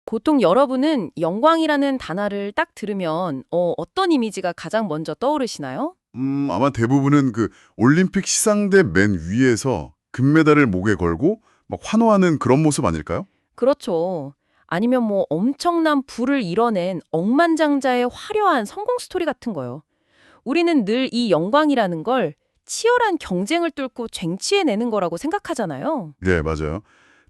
보통 여러분은 영광이라는 단어를 딱 들으면 어떤 이미지가 가장 먼저 떠오르시나요? 아마 대부분은 그 올림픽 시상대 맨 위에서 금메달을 목에 걸고 막 환호하는 그런 모습 아닐까요? 그렇죠. 아니면 뭐 엄청난 부를 이뤄낸 억만장자의 화려한 성공 스토리 같은 거요. 우리는 늘 이 영광이라는 걸 치열한 경쟁을 뚫고 쟁취해내는 거라고 생각하잖아요. 네, 맞아요.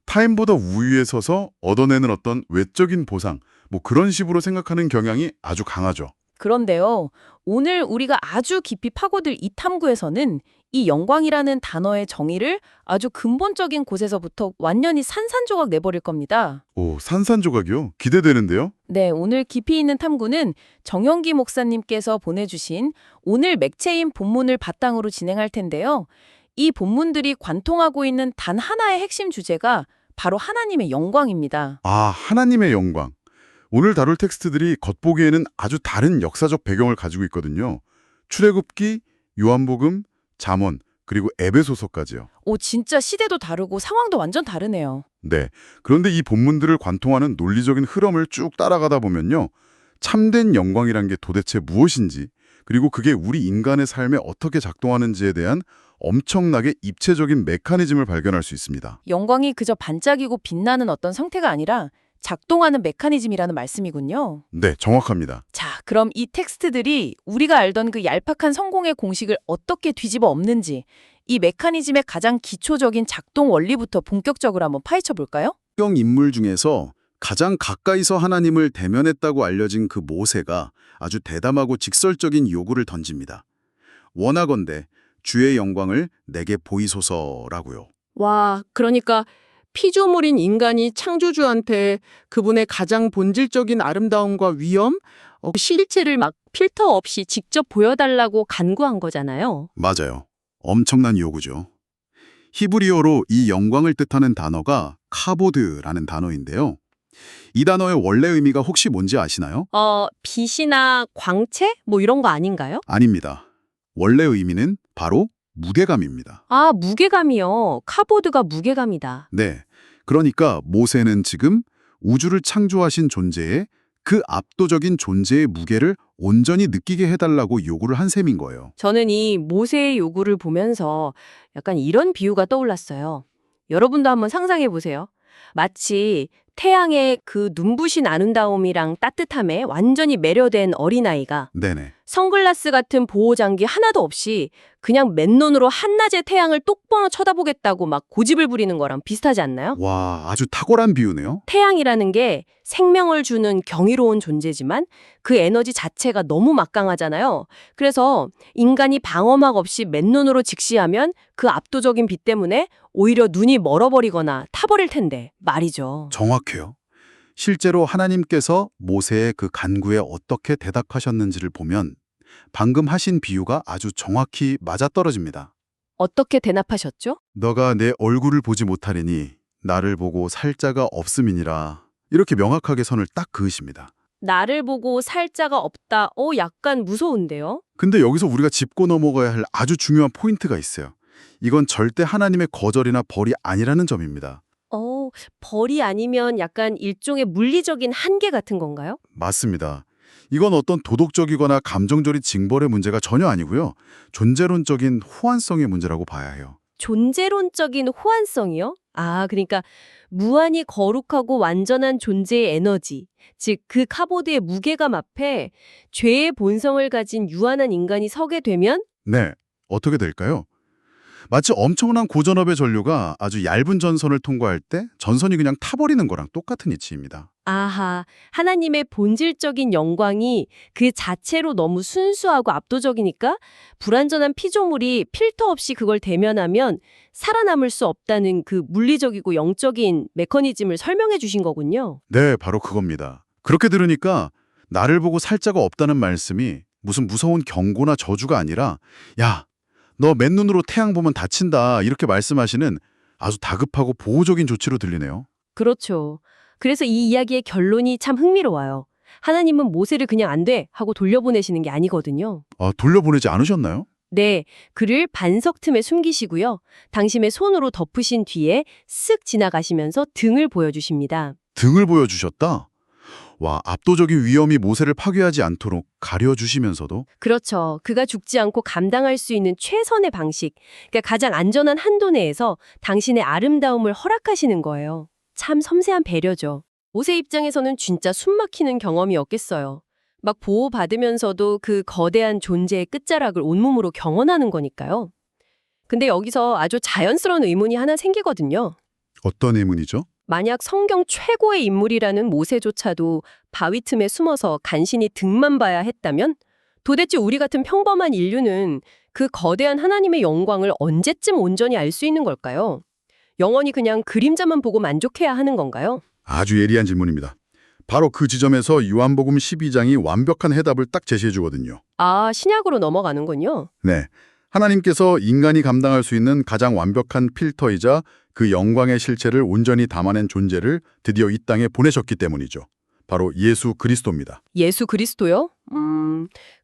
타인보다 우위에 서서 얻어내는 어떤 외적인 보상, 뭐 그런 식으로 생각하는 경향이 아주 강하죠. 그런데요, 오늘 우리가 아주 깊이 파고들 이 탐구에서는 이 영광이라는 단어의 정의를 아주 근본적인 곳에서부터 완전히 산산조각 내버릴 겁니다. 오, 산산조각이요? 기대되는데요? 네, 오늘 깊이 있는 탐구는 정영기 목사님께서 보내주신 오늘 맥체인 본문을 바탕으로 진행할 텐데요. 이 본문들이 관통하고 있는 단 하나의 핵심 주제가 바로 하나님의 영광입니다. 아, 하나님의 영광. 오늘 다룰 텍스트들이 겉보기에는 아주 다른 역사적 배경을 가지고 있거든요. 출애굽기, 요한복음, 잠언, 그리고 에베소서까지요. 오, 진짜 시대도 다르고 상황도 완전 다르네요. 네. 그런데 이 본문들을 관통하는 논리적인 흐름을 쭉 따라가다 보면요. 참된 영광이란 게 도대체 무엇인지, 그리고 그게 우리 인간의 삶에 어떻게 작동하는지에 대한 엄청나게 입체적인 메커니즘을 발견할 수 있습니다. 영광이 그저 반짝이고 빛나는 어떤 상태가 아니라 작동하는 메커니즘이라는 말씀이군요. 네, 정확합니다. 자, 그럼 이 텍스트들이 우리가 알던 그 얄팍한 성공의 공식을 어떻게 뒤집어 엎는지 이 메커니즘의 가장 기초적인 작동 원리부터 본격적으로 한번 파헤쳐 볼까요? 성경 인물 중에서 가장 가까이서 하나님을 대면했다고 알려진 그 모세가 아주 대담하고 직설적인 요구를 던집니다. 원하건대 주의 영광을 내게 보이소서라고요. 와, 그러니까 피조물인 인간이 창조주한테 그분의 가장 본질적인 아름다움과 위엄, 실체를 막 필터 없이 직접 보여달라고 간구한 거잖아요. 맞아요. 엄청난 요구죠. 히브리어로 이 영광을 뜻하는 단어가 카보드라는 단어인데요. 이 단어의 원래 의미가 혹시 뭔지 아시나요? 빛이나 광채? 뭐 이런 거 아닌가요? 아닙니다. 원래 의미는 바로 무게감입니다. 아, 무게감이요. 카보드가 무게감이다. 네. 그러니까 모세는 지금 우주를 창조하신 존재의 그 압도적인 존재의 무게를 온전히 느끼게 해달라고 요구를 한 셈인 거예요. 저는 이 모세의 요구를 보면서 약간 이런 비유가 떠올랐어요. 여러분도 한번 상상해 보세요. 마치 태양의 그 눈부신 아름다움이랑 따뜻함에 완전히 매료된 어린아이가 네네. 선글라스 같은 보호장기 하나도 없이 그냥 맨눈으로 한낮의 태양을 똑바로 쳐다보겠다고 막 고집을 부리는 거랑 비슷하지 않나요? 와, 아주 탁월한 비유네요. 태양이라는 게 생명을 주는 경이로운 존재지만 그 에너지 자체가 너무 막강하잖아요. 그래서 인간이 방어막 없이 맨눈으로 직시하면 그 압도적인 빛 때문에 오히려 눈이 멀어버리거나 타버릴 텐데 말이죠. 정확해요. 실제로 하나님께서 모세의 그 간구에 어떻게 대답하셨는지를 보면 방금 하신 비유가 아주 정확히 맞아떨어집니다. 어떻게 대답하셨죠? 너가 내 얼굴을 보지 못하리니 나를 보고 살 자가 없음이니라. 이렇게 명확하게 선을 딱 그으십니다. 나를 보고 살 자가 없다. 약간 무서운데요? 근데 여기서 우리가 짚고 넘어가야 할 아주 중요한 포인트가 있어요. 이건 절대 하나님의 거절이나 벌이 아니라는 점입니다. 벌이 아니면 약간 일종의 물리적인 한계 같은 건가요? 맞습니다. 이건 어떤 도덕적이거나 감정적인 징벌의 문제가 전혀 아니고요. 존재론적인 호환성의 문제라고 봐야 해요. 존재론적인 호환성이요? 아, 그러니까 무한히 거룩하고 완전한 존재의 에너지, 즉 그 카보드의 무게감 앞에 죄의 본성을 가진 유한한 인간이 서게 되면 네, 어떻게 될까요? 마치 엄청난 고전압의 전류가 아주 얇은 전선을 통과할 때 전선이 그냥 타버리는 거랑 똑같은 이치입니다. 아하, 하나님의 본질적인 영광이 그 자체로 너무 순수하고 압도적이니까 불완전한 피조물이 필터 없이 그걸 대면하면 살아남을 수 없다는 그 물리적이고 영적인 메커니즘을 설명해 주신 거군요. 네, 바로 그겁니다. 그렇게 들으니까 나를 보고 살 자가 없다는 말씀이 무슨 무서운 경고나 저주가 아니라 야, 너 맨눈으로 태양 보면 다친다 이렇게 말씀하시는 아주 다급하고 보호적인 조치로 들리네요. 그렇죠. 그래서 이 이야기의 결론이 참 흥미로워요. 하나님은 모세를 그냥 안 돼 하고 돌려보내시는 게 아니거든요. 돌려보내지 않으셨나요? 네, 그를 반석 틈에 숨기시고요. 당신의 손으로 덮으신 뒤에 쓱 지나가시면서 등을 보여주십니다. 등을 보여주셨다. 와, 압도적인 위험이 모세를 파괴하지 않도록 가려주시면서도 그렇죠. 그가 죽지 않고 감당할 수 있는 최선의 방식, 그러니까 가장 안전한 한도 내에서 당신의 아름다움을 허락하시는 거예요. 참 섬세한 배려죠. 모세 입장에서는 진짜 숨막히는 경험이었겠어요. 막 보호받으면서도 그 거대한 존재의 끝자락을 온몸으로 경험하는 거니까요. 근데 여기서 아주 자연스러운 의문이 하나 생기거든요. 어떤 의문이죠? 만약 성경 최고의 인물이라는 모세조차도 바위 틈에 숨어서 간신히 등만 봐야 했다면 도대체 우리 같은 평범한 인류는 그 거대한 하나님의 영광을 언제쯤 온전히 알 수 있는 걸까요? 영원히 그냥 그림자만 보고 만족해야 하는 건가요? 아주 예리한 질문입니다. 바로 그 지점에서 요한복음 12장이 완벽한 해답을 딱 제시해 주거든요. 아, 신약으로 넘어가는군요. 네. 하나님께서 인간이 감당할 수 있는 가장 완벽한 필터이자 그 영광의 실체를 온전히 담아낸 존재를 드디어 이 땅에 보내셨기 때문이죠. 바로 예수 그리스도입니다. 예수 그리스도요?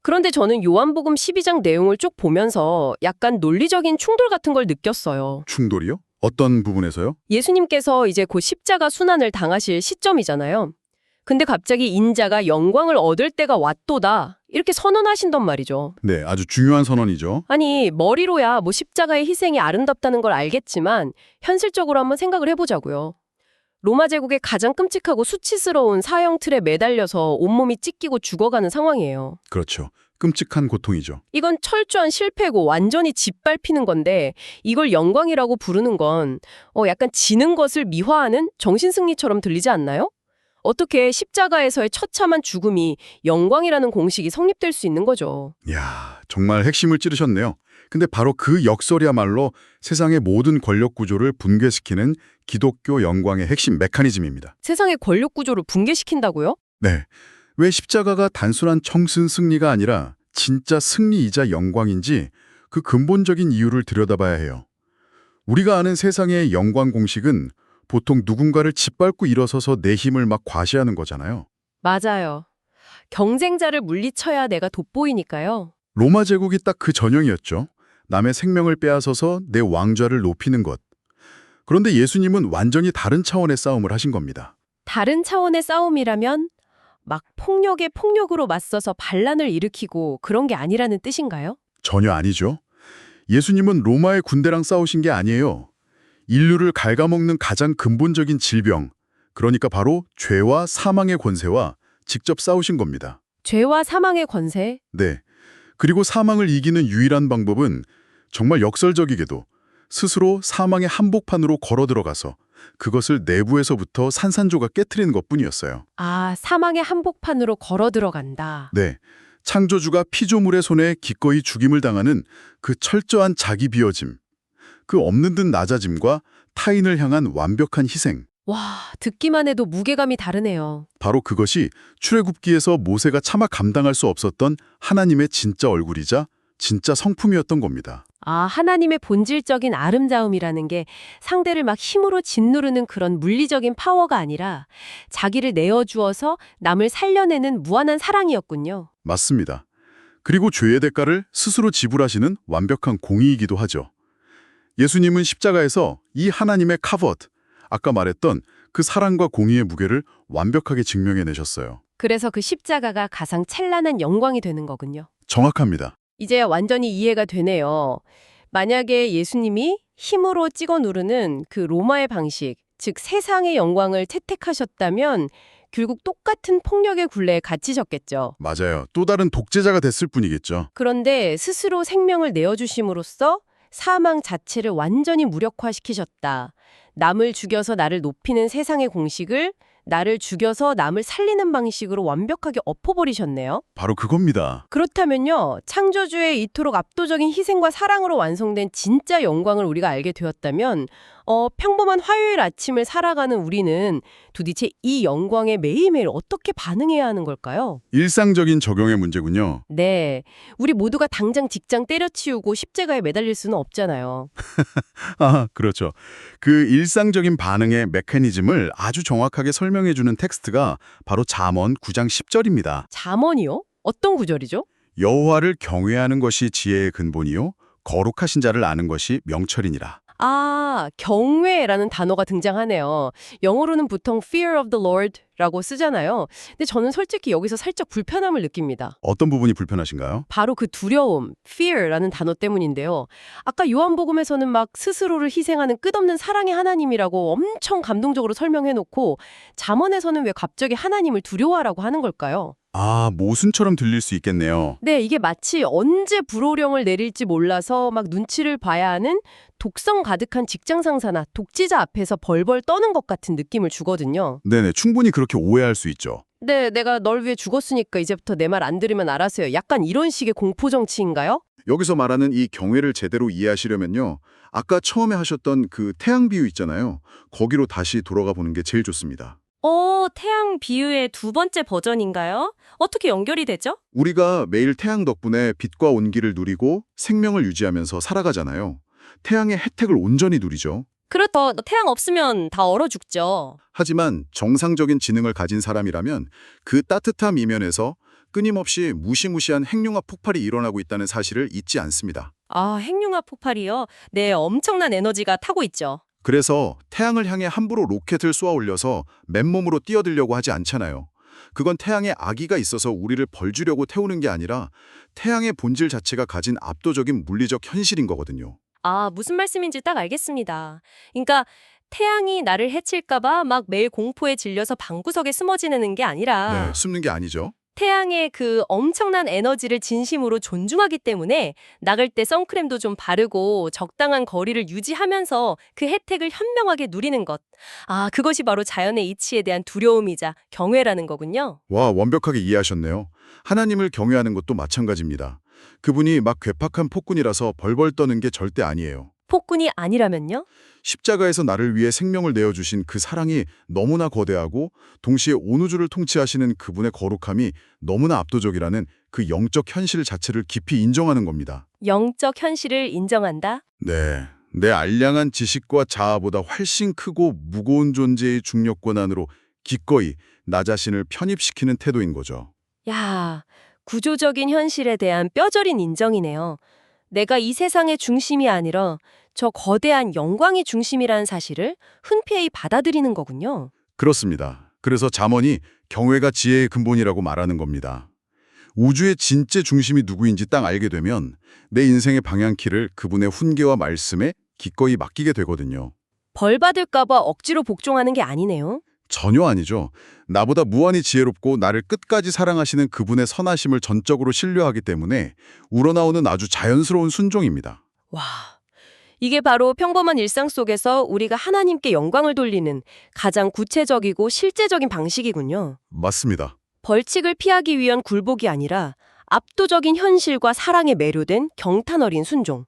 그런데 저는 요한복음 12장 내용을 쭉 보면서 약간 논리적인 충돌 같은 걸 느꼈어요. 충돌이요? 어떤 부분에서요? 예수님께서 이제 곧 십자가 순환을 당하실 시점이잖아요. 근데 갑자기 인자가 영광을 얻을 때가 왔도다. 이렇게 선언하신단 말이죠. 네, 아주 중요한 선언이죠. 아니, 머리로야 뭐 십자가의 희생이 아름답다는 걸 알겠지만 현실적으로 한번 생각을 해보자고요. 로마 제국의 가장 끔찍하고 수치스러운 사형 틀에 매달려서 온몸이 찢기고 죽어가는 상황이에요. 그렇죠. 끔찍한 고통이죠. 이건 철저한 실패고 완전히 짓밟히는 건데 이걸 영광이라고 부르는 건 약간 지는 것을 미화하는 정신승리처럼 들리지 않나요? 어떻게 십자가에서의 처참한 죽음이 영광이라는 공식이 성립될 수 있는 거죠. 이야, 정말 핵심을 찌르셨네요. 근데 바로 그 역설이야말로 세상의 모든 권력 구조를 붕괴시키는 기독교 영광의 핵심 메커니즘입니다. 세상의 권력 구조를 붕괴시킨다고요? 네. 왜 십자가가 단순한 청승 승리가 아니라 진짜 승리이자 영광인지 그 근본적인 이유를 들여다봐야 해요. 우리가 아는 세상의 영광 공식은 보통 누군가를 짓밟고 일어서서 내 힘을 막 과시하는 거잖아요. 맞아요. 경쟁자를 물리쳐야 내가 돋보이니까요. 로마 제국이 딱 그 전형이었죠. 남의 생명을 빼앗아서 내 왕좌를 높이는 것. 그런데 예수님은 완전히 다른 차원의 싸움을 하신 겁니다. 다른 차원의 싸움이라면 막 폭력에 폭력으로 맞서서 반란을 일으키고 그런 게 아니라는 뜻인가요? 전혀 아니죠. 예수님은 로마의 군대랑 싸우신 게 아니에요. 인류를 갉아먹는 가장 근본적인 질병, 그러니까 바로 죄와 사망의 권세와 직접 싸우신 겁니다. 죄와 사망의 권세? 네. 그리고 사망을 이기는 유일한 방법은 정말 역설적이게도 스스로 사망의 한복판으로 걸어 들어가서 그것을 내부에서부터 산산조각 깨트리는 것뿐이었어요. 아, 사망의 한복판으로 걸어 들어간다. 네. 창조주가 피조물의 손에 기꺼이 죽임을 당하는 그 철저한 자기 비워짐, 그 없는 듯 낮아짐과 타인을 향한 완벽한 희생. 와, 듣기만 해도 무게감이 다르네요. 바로 그것이 출애굽기에서 모세가 차마 감당할 수 없었던 하나님의 진짜 얼굴이자 진짜 성품이었던 겁니다. 아, 하나님의 본질적인 아름다움이라는 게 상대를 막 힘으로 짓누르는 그런 물리적인 파워가 아니라 자기를 내어주어서 남을 살려내는 무한한 사랑이었군요. 맞습니다. 그리고 죄의 대가를 스스로 지불하시는 완벽한 공의이기도 하죠. 예수님은 십자가에서 이 하나님의 카봇, 아까 말했던 그 사랑과 공의의 무게를 완벽하게 증명해내셨어요. 그래서 그 십자가가 가장 찬란한 영광이 되는 거군요. 정확합니다. 이제 완전히 이해가 되네요. 만약에 예수님이 힘으로 찍어 누르는 그 로마의 방식, 즉 세상의 영광을 채택하셨다면 결국 똑같은 폭력의 굴레에 갇히셨겠죠. 맞아요. 또 다른 독재자가 됐을 뿐이겠죠. 그런데 스스로 생명을 내어주심으로써 사망 자체를 완전히 무력화시키셨다. 남을 죽여서 나를 높이는 세상의 공식을 나를 죽여서 남을 살리는 방식으로 완벽하게 엎어버리셨네요. 바로 그겁니다. 그렇다면요, 창조주의 이토록 압도적인 희생과 사랑으로 완성된 진짜 영광을 우리가 알게 되었다면 평범한 화요일 아침을 살아가는 우리는 도대체 이 영광에 매일매일 어떻게 반응해야 하는 걸까요? 일상적인 적용의 문제군요. 네, 우리 모두가 당장 직장 때려치우고 십자가에 매달릴 수는 없잖아요. 아, 그렇죠. 그 일상적인 반응의 메커니즘을 아주 정확하게 설명해주는 텍스트가 바로 잠언 9장 10절입니다. 잠언이요? 어떤 구절이죠? 여호와를 경외하는 것이 지혜의 근본이요 거룩하신 자를 아는 것이 명철이니라. 아, 경외라는 단어가 등장하네요. 영어로는 보통 fear of the Lord라고 쓰잖아요. 근데 저는 솔직히 여기서 살짝 불편함을 느낍니다. 어떤 부분이 불편하신가요? 바로 그 두려움, fear라는 단어 때문인데요. 아까 요한복음에서는 막 스스로를 희생하는 끝없는 사랑의 하나님이라고 엄청 감동적으로 설명해놓고 잠언에서는 왜 갑자기 하나님을 두려워하라고 하는 걸까요? 아, 모순처럼 들릴 수 있겠네요. 네, 이게 마치 언제 불호령을 내릴지 몰라서 막 눈치를 봐야 하는 독성 가득한 직장 상사나 독지자 앞에서 벌벌 떠는 것 같은 느낌을 주거든요. 네네, 충분히 그렇게 오해할 수 있죠. 네, 내가 널 위해 죽었으니까 이제부터 내 말 안 들으면 알아서요. 약간 이런 식의 공포 정치인가요? 여기서 말하는 이 경외를 제대로 이해하시려면요. 아까 처음에 하셨던 그 태양 비유 있잖아요. 거기로 다시 돌아가 보는 게 제일 좋습니다. 태양 비유의 두 번째 버전인가요? 어떻게 연결이 되죠? 우리가 매일 태양 덕분에 빛과 온기를 누리고 생명을 유지하면서 살아가잖아요. 태양의 혜택을 온전히 누리죠. 그렇죠. 태양 없으면 다 얼어 죽죠. 하지만 정상적인 지능을 가진 사람이라면 그 따뜻함 이면에서 끊임없이 무시무시한 핵융합 폭발이 일어나고 있다는 사실을 잊지 않습니다. 아, 핵융합 폭발이요? 네, 엄청난 에너지가 타고 있죠. 그래서 태양을 향해 함부로 로켓을 쏘아 올려서 맨몸으로 뛰어들려고 하지 않잖아요. 그건 태양에 악의가 있어서 우리를 벌주려고 태우는 게 아니라 태양의 본질 자체가 가진 압도적인 물리적 현실인 거거든요. 아, 무슨 말씀인지 딱 알겠습니다. 그러니까 태양이 나를 해칠까봐 막 매일 공포에 질려서 방구석에 숨어 지내는 게 아니라 네, 숨는 게 아니죠. 태양의 그 엄청난 에너지를 진심으로 존중하기 때문에 나갈 때 선크림도 좀 바르고 적당한 거리를 유지하면서 그 혜택을 현명하게 누리는 것. 아, 그것이 바로 자연의 이치에 대한 두려움이자 경외라는 거군요. 와, 완벽하게 이해하셨네요. 하나님을 경외하는 것도 마찬가지입니다. 그분이 막 괴팍한 폭군이라서 벌벌 떠는 게 절대 아니에요. 폭군이 아니라면요? 십자가에서 나를 위해 생명을 내어주신 그 사랑이 너무나 거대하고 동시에 온 우주를 통치하시는 그분의 거룩함이 너무나 압도적이라는 그 영적 현실 자체를 깊이 인정하는 겁니다. 영적 현실을 인정한다? 네, 내 알량한 지식과 자아보다 훨씬 크고 무거운 존재의 중력권 안으로 기꺼이 나 자신을 편입시키는 태도인 거죠. 야, 구조적인 현실에 대한 뼈저린 인정이네요. 내가 이 세상의 중심이 아니라 저 거대한 영광이 중심이라는 사실을 흔쾌히 받아들이는 거군요. 그렇습니다. 그래서 잠언이 경외가 지혜의 근본이라고 말하는 겁니다. 우주의 진짜 중심이 누구인지 딱 알게 되면 내 인생의 방향키를 그분의 훈계와 말씀에 기꺼이 맡기게 되거든요. 벌 받을까봐 억지로 복종하는 게 아니네요. 전혀 아니죠. 나보다 무한히 지혜롭고 나를 끝까지 사랑하시는 그분의 선하심을 전적으로 신뢰하기 때문에 우러나오는 아주 자연스러운 순종입니다. 와, 이게 바로 평범한 일상 속에서 우리가 하나님께 영광을 돌리는 가장 구체적이고 실제적인 방식이군요. 맞습니다. 벌칙을 피하기 위한 굴복이 아니라 압도적인 현실과 사랑에 매료된 경탄 어린 순종.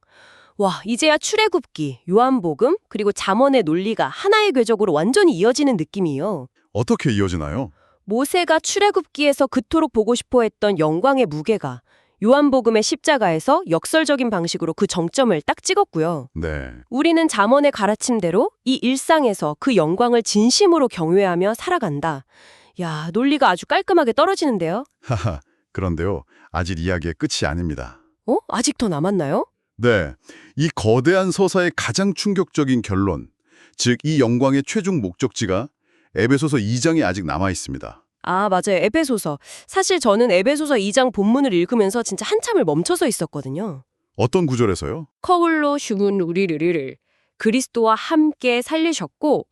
와, 이제야 출애굽기, 요한복음, 그리고 잠언의 논리가 하나의 궤적으로 완전히 이어지는 느낌이에요. 어떻게 이어지나요? 모세가 출애굽기에서 그토록 보고 싶어 했던 영광의 무게가 요한복음의 십자가에서 역설적인 방식으로 그 정점을 딱 찍었고요. 네. 우리는 잠언의 가르침대로 이 일상에서 그 영광을 진심으로 경외하며 살아간다. 야, 논리가 아주 깔끔하게 떨어지는데요? 하하, 그런데요. 아직 이야기의 끝이 아닙니다. 아직 더 남았나요? 네, 이 거대한 서사의 가장 충격적인 결론, 즉 이 영광의 최종 목적지가 에베소서 2장에 아직 남아 있습니다. 아, 맞아요. 에베소서. 사실 저는 에베소서 2장 본문을 읽으면서 진짜 한참을 멈춰서 있었거든요. 어떤 구절에서요? 거울로 죽은 우리를 그리스도와 함께 살리셨고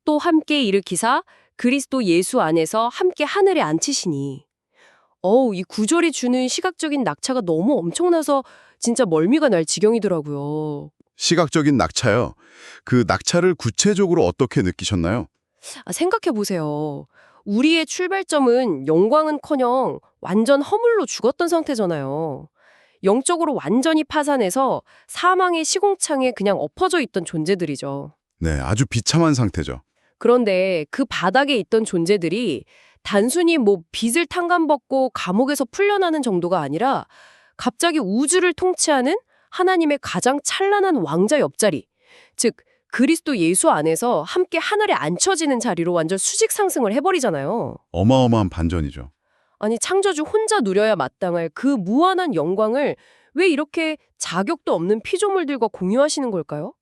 또 함께 일으키사 그리스도 예수 안에서 함께 하늘에 앉히시니. 이 구절이 주는 시각적인 낙차가 너무 엄청나서 진짜 멀미가 날 지경이더라고요. 시각적인 낙차요. 그 낙차를 구체적으로 어떻게 느끼셨나요? 생각해보세요. 우리의 출발점은 영광은커녕 완전 허물로 죽었던 상태잖아요. 영적으로 완전히 파산해서 사망의 시공창에 그냥 엎어져 있던 존재들이죠. 네, 아주 비참한 상태죠. 그런데 그 바닥에 있던 존재들이 단순히 빚을 탕감받고 감옥에서 풀려나는 정도가 아니라 갑자기 우주를 통치하는 하나님의 가장 찬란한 왕자 옆자리, 즉 그리스도 예수 안에서 함께 하늘에 앉혀지는 자리로 완전 수직 상승을 해버리잖아요. 어마어마한 반전이죠. 아니, 창조주 혼자 누려야 마땅할 그 무한한 영광을 왜 이렇게 자격도 없는 피조물들과 공유하시는 걸까요?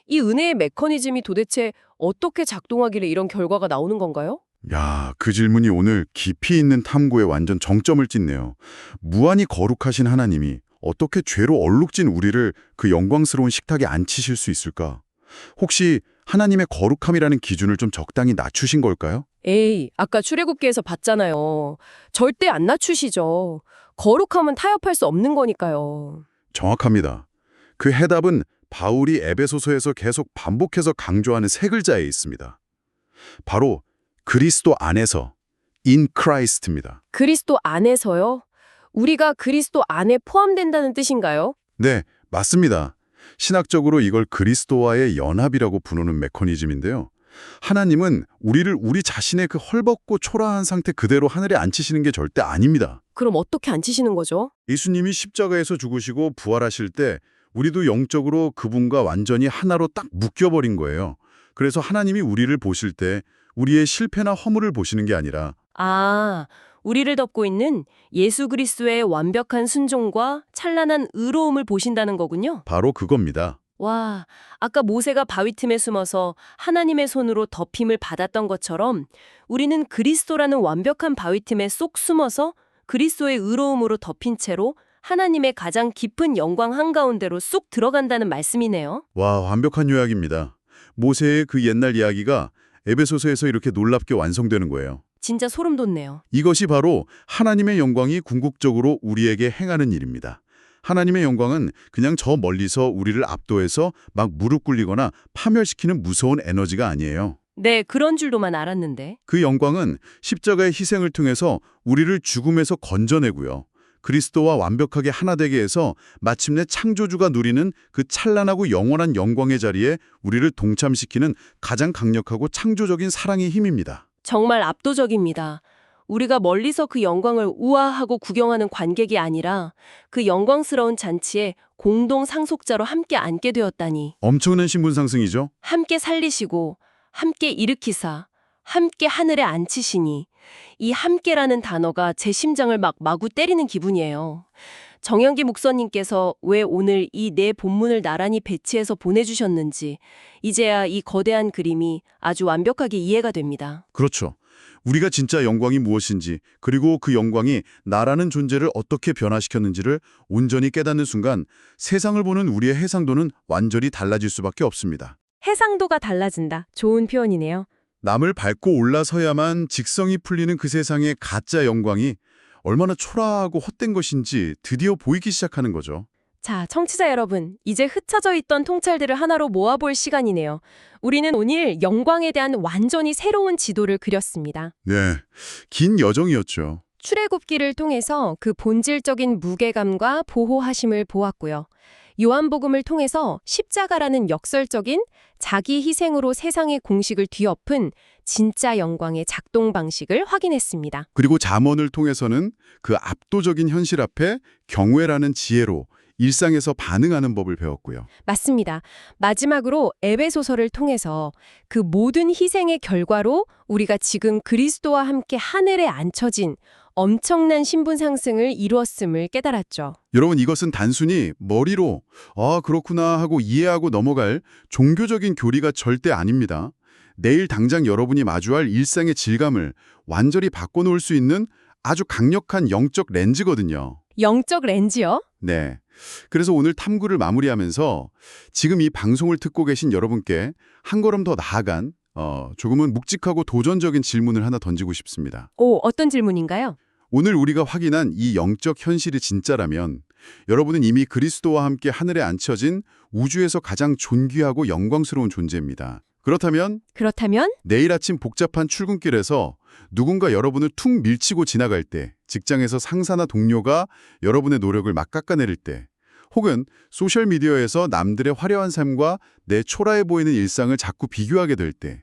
이 은혜의 메커니즘이 도대체 어떻게 작동하길래 이런 결과가 나오는 건가요? 야, 그 질문이 오늘 깊이 있는 탐구에 완전 정점을 찍네요. 무한히 거룩하신 하나님이 어떻게 죄로 얼룩진 우리를 그 영광스러운 식탁에 앉히실 수 있을까? 혹시 하나님의 거룩함이라는 기준을 좀 적당히 낮추신 걸까요? 에이, 아까 출애굽기에서 봤잖아요. 절대 안 낮추시죠. 거룩함은 타협할 수 없는 거니까요. 정확합니다. 그 해답은 바울이 에베소서에서 계속 반복해서 강조하는 세 글자에 있습니다. 바로 그리스도 안에서, in Christ입니다. 그리스도 안에서요? 우리가 그리스도 안에 포함된다는 뜻인가요? 네, 맞습니다. 신학적으로 이걸 그리스도와의 연합이라고 부르는 메커니즘인데요. 하나님은 우리를 우리 자신의 그 헐벗고 초라한 상태 그대로 하늘에 앉히시는 게 절대 아닙니다. 그럼 어떻게 앉히시는 거죠? 예수님이 십자가에서 죽으시고 부활하실 때 우리도 영적으로 그분과 완전히 하나로 딱 묶여버린 거예요. 그래서 하나님이 우리를 보실 때 우리의 실패나 허물을 보시는 게 아니라 아, 우리를 덮고 있는 예수 그리스도의 완벽한 순종과 찬란한 의로움을 보신다는 거군요. 바로 그겁니다. 와, 아까 모세가 바위 틈에 숨어서 하나님의 손으로 덮임을 받았던 것처럼 우리는 그리스도라는 완벽한 바위 틈에 쏙 숨어서 그리스도의 의로움으로 덮인 채로 하나님의 가장 깊은 영광 한가운데로 쏙 들어간다는 말씀이네요. 와, 완벽한 요약입니다. 모세의 그 옛날 이야기가 에베소서에서 이렇게 놀랍게 완성되는 거예요. 진짜 소름 돋네요. 이것이 바로 하나님의 영광이 궁극적으로 우리에게 행하는 일입니다. 하나님의 영광은 그냥 저 멀리서 우리를 압도해서 막 무릎 꿇리거나 파멸시키는 무서운 에너지가 아니에요. 네, 그런 줄로만 알았는데. 그 영광은 십자가의 희생을 통해서 우리를 죽음에서 건져내고요. 그리스도와 완벽하게 하나 되게 해서 마침내 창조주가 누리는 그 찬란하고 영원한 영광의 자리에 우리를 동참시키는 가장 강력하고 창조적인 사랑의 힘입니다. 정말 압도적입니다. 우리가 멀리서 그 영광을 우아하고 구경하는 관객이 아니라 그 영광스러운 잔치에 공동 상속자로 함께 앉게 되었다니. 엄청난 신분 상승이죠? 함께 살리시고 함께 일으키사 함께 하늘에 앉히시니 이 함께라는 단어가 제 심장을 막 마구 때리는 기분이에요. 정영기 목사님께서 왜 오늘 이 네 본문을 나란히 배치해서 보내주셨는지 이제야 이 거대한 그림이 아주 완벽하게 이해가 됩니다. 그렇죠. 우리가 진짜 영광이 무엇인지 그리고 그 영광이 나라는 존재를 어떻게 변화시켰는지를 온전히 깨닫는 순간 세상을 보는 우리의 해상도는 완전히 달라질 수밖에 없습니다. 해상도가 달라진다. 좋은 표현이네요. 남을 밟고 올라서야만 직성이 풀리는 그 세상의 가짜 영광이 얼마나 초라하고 헛된 것인지 드디어 보이기 시작하는 거죠. 자, 청취자 여러분, 이제 흩어져 있던 통찰들을 하나로 모아볼 시간이네요. 우리는 오늘 영광에 대한 완전히 새로운 지도를 그렸습니다. 네, 긴 여정이었죠. 출애굽기를 통해서 그 본질적인 무게감과 보호하심을 보았고요. 요한복음을 통해서 십자가라는 역설적인 자기 희생으로 세상의 공식을 뒤엎은 진짜 영광의 작동 방식을 확인했습니다. 그리고 잠언을 통해서는 그 압도적인 현실 앞에 경외라는 지혜로 일상에서 반응하는 법을 배웠고요. 맞습니다. 마지막으로 에베소서를 통해서 그 모든 희생의 결과로 우리가 지금 그리스도와 함께 하늘에 앉혀진 엄청난 신분 상승을 이루었음을 깨달았죠. 여러분, 이것은 단순히 머리로 그렇구나 하고 이해하고 넘어갈 종교적인 교리가 절대 아닙니다. 내일 당장 여러분이 마주할 일상의 질감을 완전히 바꿔놓을 수 있는 아주 강력한 영적 렌즈거든요. 영적 렌즈요? 네. 그래서 오늘 탐구를 마무리하면서 지금 이 방송을 듣고 계신 여러분께 한 걸음 더 나아간 조금은 묵직하고 도전적인 질문을 하나 던지고 싶습니다. 오, 어떤 질문인가요? 오늘 우리가 확인한 이 영적 현실이 진짜라면 여러분은 이미 그리스도와 함께 하늘에 앉혀진 우주에서 가장 존귀하고 영광스러운 존재입니다. 그렇다면 내일 아침 복잡한 출근길에서 누군가 여러분을 툭 밀치고 지나갈 때, 직장에서 상사나 동료가 여러분의 노력을 막 깎아내릴 때, 혹은 소셜미디어에서 남들의 화려한 삶과 내 초라해 보이는 일상을 자꾸 비교하게 될 때,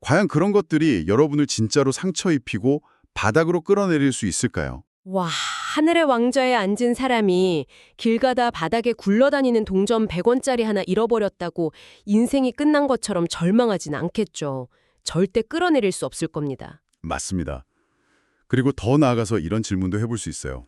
과연 그런 것들이 여러분을 진짜로 상처 입히고 바닥으로 끌어내릴 수 있을까요? 와, 하늘의 왕좌에 앉은 사람이 길 가다 바닥에 굴러다니는 동전 100원짜리 하나 잃어버렸다고 인생이 끝난 것처럼 절망하진 않겠죠. 절대 끌어내릴 수 없을 겁니다. 맞습니다. 그리고 더 나아가서 이런 질문도 해볼 수 있어요.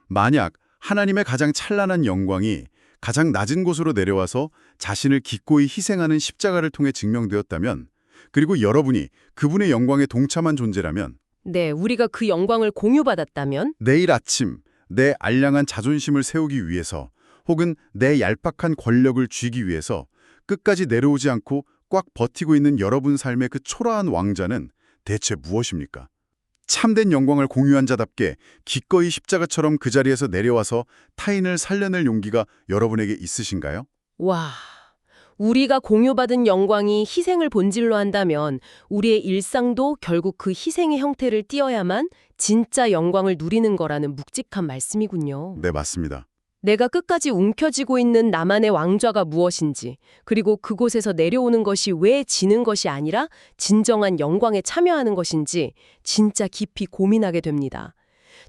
만약 하나님의 가장 찬란한 영광이 가장 낮은 곳으로 내려와서 자신을 기꺼이 희생하는 십자가를 통해 증명되었다면, 그리고 여러분이 그분의 영광에 동참한 존재라면, 네, 우리가 그 영광을 공유받았다면 내일 아침 내 알량한 자존심을 세우기 위해서 혹은 내 얄팍한 권력을 쥐기 위해서 끝까지 내려오지 않고 꽉 버티고 있는 여러분 삶의 그 초라한 왕자는 대체 무엇입니까? 참된 영광을 공유한 자답게 기꺼이 십자가처럼 그 자리에서 내려와서 타인을 살려낼 용기가 여러분에게 있으신가요? 와, 우리가 공유받은 영광이 희생을 본질로 한다면 우리의 일상도 결국 그 희생의 형태를 띠어야만 진짜 영광을 누리는 거라는 묵직한 말씀이군요. 네, 맞습니다. 내가 끝까지 움켜쥐고 있는 나만의 왕좌가 무엇인지, 그리고 그곳에서 내려오는 것이 왜 지는 것이 아니라 진정한 영광에 참여하는 것인지 진짜 깊이 고민하게 됩니다.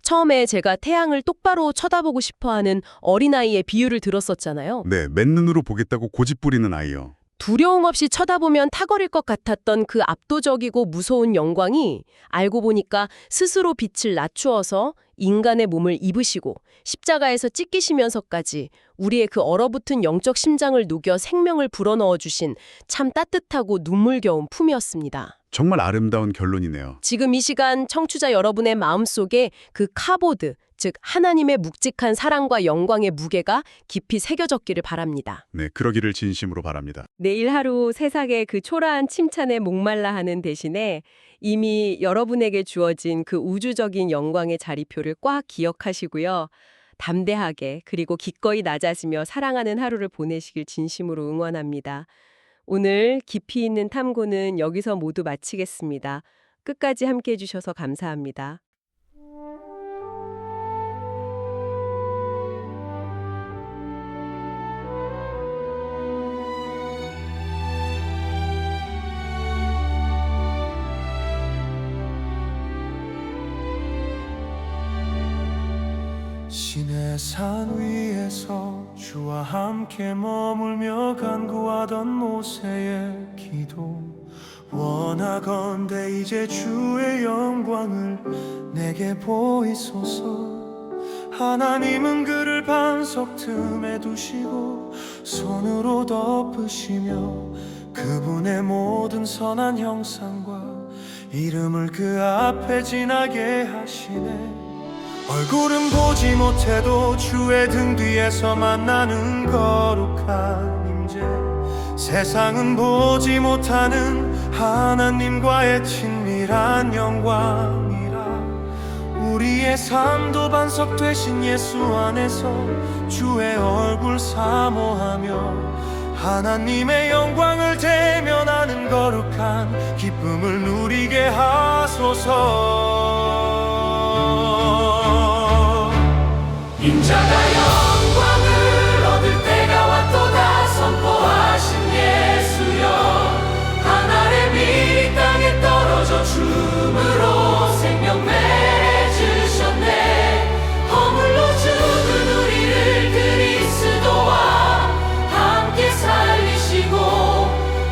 처음에 제가 태양을 똑바로 쳐다보고 싶어하는 어린아이의 비유를 들었었잖아요. 네, 맨눈으로 보겠다고 고집부리는 아이요. 두려움 없이 쳐다보면 탁월일 것 같았던 그 압도적이고 무서운 영광이 알고 보니까 스스로 빛을 낮추어서 인간의 몸을 입으시고 십자가에서 찢기시면서까지 우리의 그 얼어붙은 영적 심장을 녹여 생명을 불어넣어 주신 참 따뜻하고 눈물겨운 품이었습니다. 정말 아름다운 결론이네요. 지금 이 시간 청취자 여러분의 마음속에 그 카보드, 즉 하나님의 묵직한 사랑과 영광의 무게가 깊이 새겨졌기를 바랍니다. 네, 그러기를 진심으로 바랍니다. 내일 하루 세상의 그 초라한 침찬에 목말라 하는 대신에 이미 여러분에게 주어진 그 우주적인 영광의 자리표를 꽉 기억하시고요. 담대하게 그리고 기꺼이 낮아지며 사랑하는 하루를 보내시길 진심으로 응원합니다. 오늘 깊이 있는 탐구는 여기서 모두 마치겠습니다. 끝까지 함께해 주셔서 감사합니다. 신의 산 위에서 주와 함께 머물며 간구하던 모세의 기도 원하건대 이제 주의 영광을 내게 보이소서. 하나님은 그를 반석 틈에 두시고 손으로 덮으시며 그분의 모든 선한 형상과 이름을 그 앞에 지나게 하시네. 얼굴은 보지 못해도 주의 등 뒤에서 만나는 거룩한 임재, 세상은 보지 못하는 하나님과의 친밀한 영광이라. 우리의 삶도 반석 되신 예수 안에서 주의 얼굴 사모하며 하나님의 영광을 대면하는 거룩한 기쁨을 누리게 하소서. 인자가 영광을 얻을 때가 왔도다 선포하신 예수여. 하늘의 미리 땅에 떨어져 줌으로 생명 맺으셨네. 허물로 죽은 우리를 그리스도와 함께 살리시고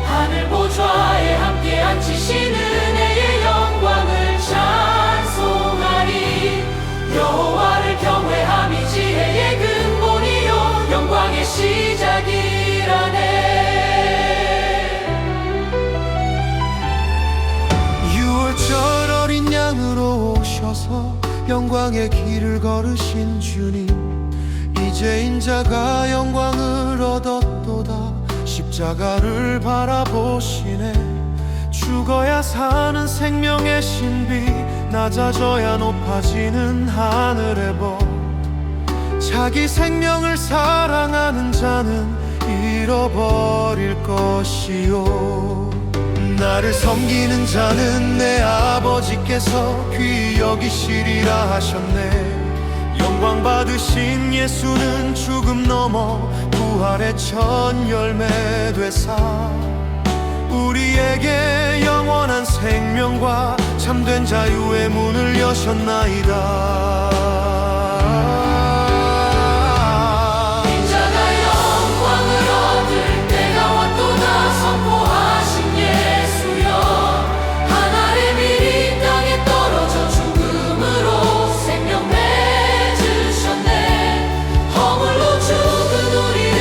하늘 보좌에 함께 앉히신 은혜의 영광을 찬송하리. 여호와를 경외함이 지혜의 근본이요 영광의 시작이라네. 유월절 어린 양으로 오셔서 영광의 길을 걸으신 주님, 이제 인자가 영광을 얻었도다 십자가를 바라보시네. 죽어야 사는 생명의 신비, 낮아져야 높아지는 하늘의 법. 자기 생명을 사랑하는 자는 잃어버릴 것이요. 나를 섬기는 자는 내 아버지께서 귀히 여기시리라 하셨네. 영광 받으신 예수는 죽음 넘어 부활의 첫 열매 되사 우리에게 영원한 생명과 참된 자유의 문을 여셨나이다. 인자가 영광을 얻을 때가 왔도다 선포하신 예수여. 하늘의 미리 땅에 떨어져 죽음으로 생명 맺으셨네. 허물로 죽은 우리를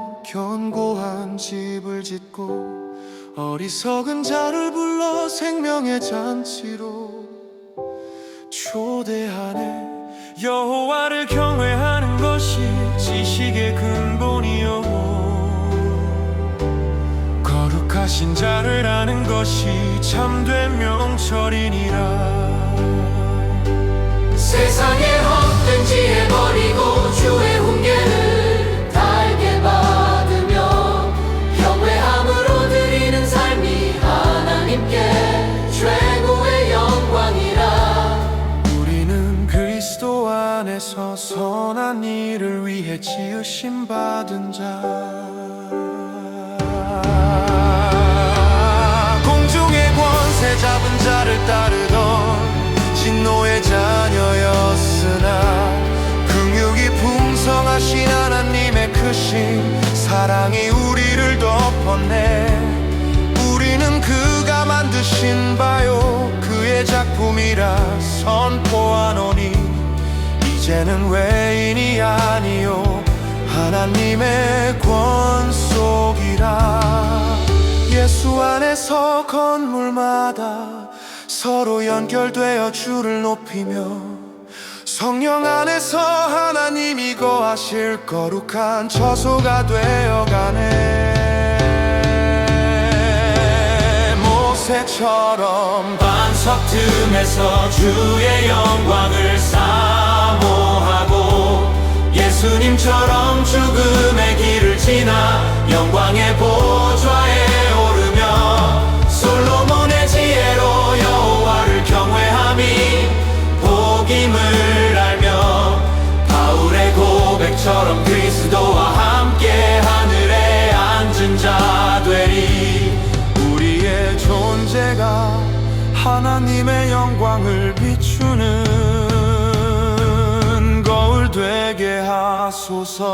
더 견고한 집을 짓고 어리석은 자를 불러 생명의 잔치로 초대하네. 여호와를 경외하는 것이 지식의 근본이요 거룩하신 자를 아는 것이 참된 명철이니라. 세상의 헛된 지혜 버리고 주의 훈계를 달게 받으며 경외함으로 드리는 삶이 하나님께 최고의 영광이라. 우리는 그리스도 안에서 선한 일을 위해 지으심 받은 자. 공중의 권세 잡은 자를 따르던 진노의 자녀였으나 긍휼이 풍성하신 하나님의 크신 사랑이 우리를 덮었네. 우리는 그가 만드신 바요 그의 작품이라 선포하노니 이제는 외인이 아니요 하나님의 권속이라. 예수 안에서 건물마다 서로 연결되어 주를 높이며 성령 안에서 하나님이 거하실 거룩한 처소가 되어가네. 모세처럼 반석 틈에서 주의 영광을 사모하고 예수님처럼 죽음의 길을 지나 영광의 보좌에 오르며 솔로몬의 지혜로 여호와를 경외함이 복임을 알며 바울의 고백처럼 그리스도와 함께 하늘에 앉은 자 되리. 우리의 존재가 하나님의 영광을 비추는 거울 되게 하소서.